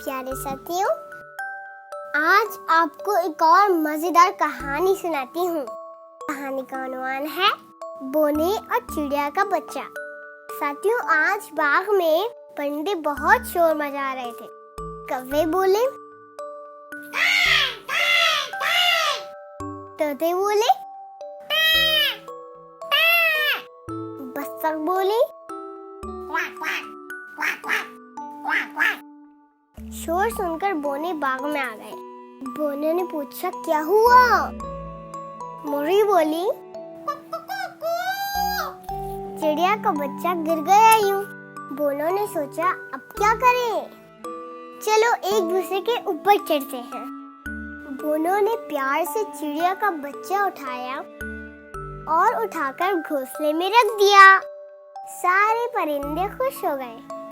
प्यारे साथियों, आज आपको एक और मजेदार कहानी सुनाती हूँ। कहानी का अनुमान है बोने और चिड़िया का बच्चा। साथियों, आज बाग में परिंदे बहुत शोर मचा रहे थे। कौवे बोले, तोते बोले, बत्तख बोली। शोर सुनकर बोने बाग में आ गए। बोने ने पूछा, क्या हुआ? मुर्गी बोली, चिड़िया का बच्चा गिर गया यूं। बोनों ने सोचा, अब क्या करें? चलो एक दूसरे के ऊपर चढ़ते हैं। बोनों ने प्यार से चिड़िया का बच्चा उठाया और उठाकर घोंसले में रख दिया। सारे परिंदे खुश हो गए।